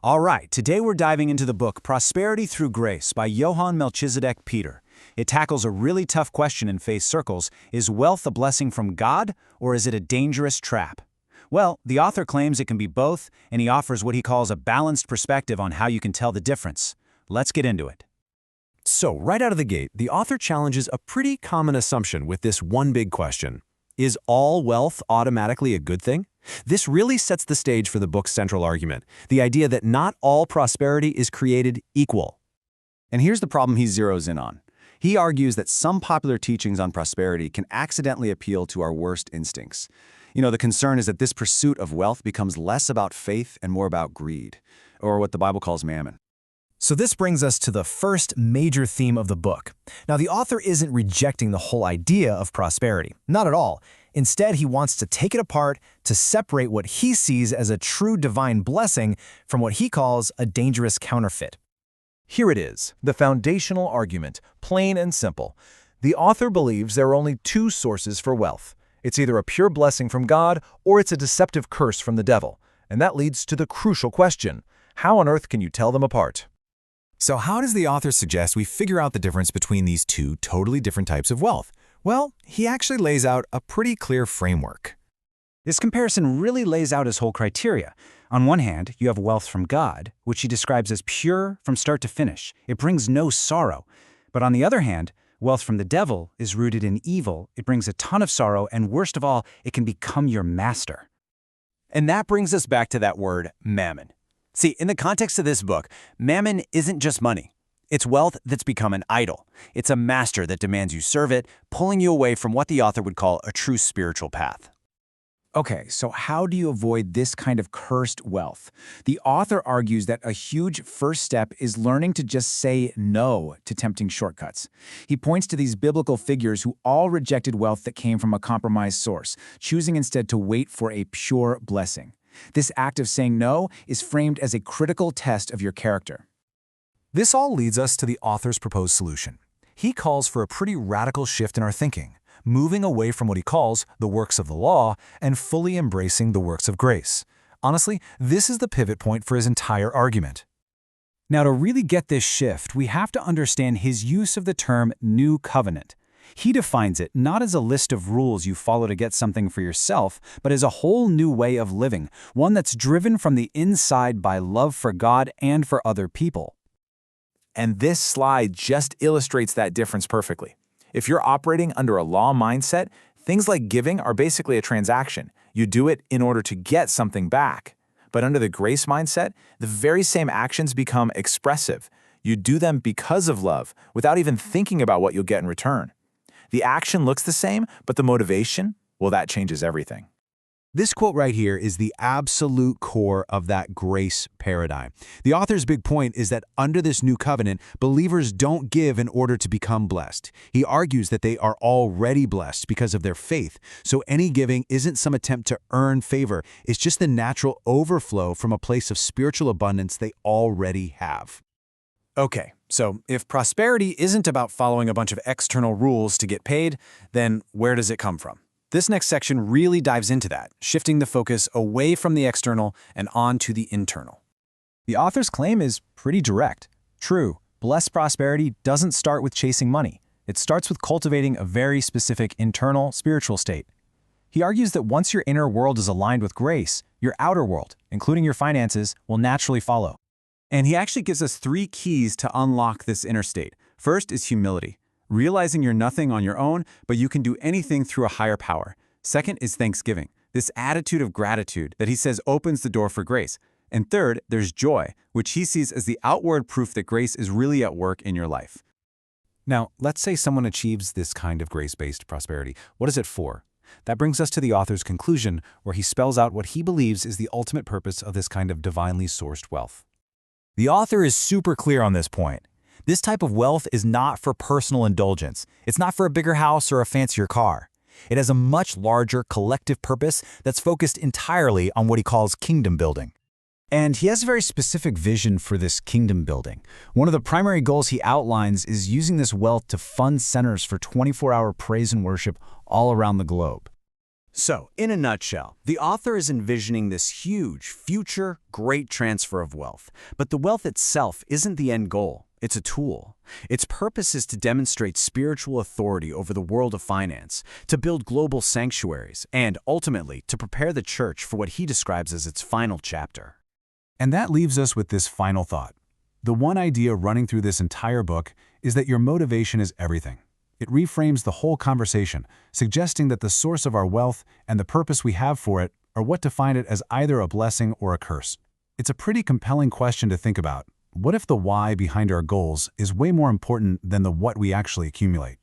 All right, today we're diving into the book Prosperity Through Grace by Johann Melchizedek Peter. It tackles a really tough question in faith circles: is wealth a blessing from God, or is it a dangerous trap? Well, the author claims it can be both, and he offers what he calls a balanced perspective on how you can tell the difference. Let's get into it. So, right out of the gate, the author challenges a pretty common assumption with this one big question. Is all wealth automatically a good thing? This really sets the stage for the book's central argument, the idea that not all prosperity is created equal. And here's the problem he zeroes in on. He argues that some popular teachings on prosperity can accidentally appeal to our worst instincts. The concern is that this pursuit of wealth becomes less about faith and more about greed, or what the Bible calls mammon. So this brings us to the first major theme of the book. Now, the author isn't rejecting the whole idea of prosperity. Not at all. Instead, he wants to take it apart to separate what he sees as a true divine blessing from what he calls a dangerous counterfeit. Here it is, the foundational argument, plain and simple. The author believes there are only two sources for wealth. It's either a pure blessing from God or it's a deceptive curse from the devil. And that leads to the crucial question: how on earth can you tell them apart? So how does the author suggest we figure out the difference between these two totally different types of wealth? Well, he actually lays out a pretty clear framework. This comparison really lays out his whole criteria. On one hand, you have wealth from God, which he describes as pure from start to finish. It brings no sorrow. But on the other hand, wealth from the devil is rooted in evil. It brings a ton of sorrow, and worst of all, it can become your master. And that brings us back to that word, mammon. See, in the context of this book, mammon isn't just money. It's wealth that's become an idol. It's a master that demands you serve it, pulling you away from what the author would call a true spiritual path. Okay, so how do you avoid this kind of cursed wealth? The author argues that a huge first step is learning to just say no to tempting shortcuts. He points to these biblical figures who all rejected wealth that came from a compromised source, choosing instead to wait for a pure blessing. This act of saying no is framed as a critical test of your character. This all leads us to the author's proposed solution. He calls for a pretty radical shift in our thinking, moving away from what he calls the works of the law and fully embracing the works of grace. Honestly, this is the pivot point for his entire argument. Now, to really get this shift, we have to understand his use of the term new covenant. He defines it not as a list of rules you follow to get something for yourself, but as a whole new way of living, one that's driven from the inside by love for God and for other people. And this slide just illustrates that difference perfectly. If you're operating under a law mindset, things like giving are basically a transaction. You do it in order to get something back. But under the grace mindset, the very same actions become expressive. You do them because of love, without even thinking about what you'll get in return. The action looks the same, but the motivation, well, that changes everything. This quote right here is the absolute core of that grace paradigm. The author's big point is that under this new covenant, believers don't give in order to become blessed. He argues that they are already blessed because of their faith, so any giving isn't some attempt to earn favor. It's just the natural overflow from a place of spiritual abundance they already have. Okay, so if prosperity isn't about following a bunch of external rules to get paid, then where does it come from? This next section really dives into that, shifting the focus away from the external and on to the internal. The author's claim is pretty direct. True, blessed prosperity doesn't start with chasing money. It starts with cultivating a very specific internal spiritual state. He argues that once your inner world is aligned with grace, your outer world, including your finances, will naturally follow. And he actually gives us 3 keys to unlock this inner state. First is humility. Realizing you're nothing on your own, but you can do anything through a higher power. Second is thanksgiving, this attitude of gratitude that he says opens the door for grace. And third, there's joy, which he sees as the outward proof that grace is really at work in your life. Now, let's say someone achieves this kind of grace-based prosperity. What is it for? That brings us to the author's conclusion, where he spells out what he believes is the ultimate purpose of this kind of divinely sourced wealth. The author is super clear on this point. This type of wealth is not for personal indulgence. It's not for a bigger house or a fancier car. It has a much larger collective purpose that's focused entirely on what he calls kingdom building. And he has a very specific vision for this kingdom building. One of the primary goals he outlines is using this wealth to fund centers for 24-hour praise and worship all around the globe. So, in a nutshell, the author is envisioning this huge, future, great transfer of wealth. But the wealth itself isn't the end goal. It's a tool. Its purpose is to demonstrate spiritual authority over the world of finance, to build global sanctuaries, and ultimately to prepare the church for what he describes as its final chapter. And that leaves us with this final thought. The one idea running through this entire book is that your motivation is everything. It reframes the whole conversation, suggesting that the source of our wealth and the purpose we have for it are what define it as either a blessing or a curse. It's a pretty compelling question to think about. What if the why behind our goals is way more important than the what we actually accumulate?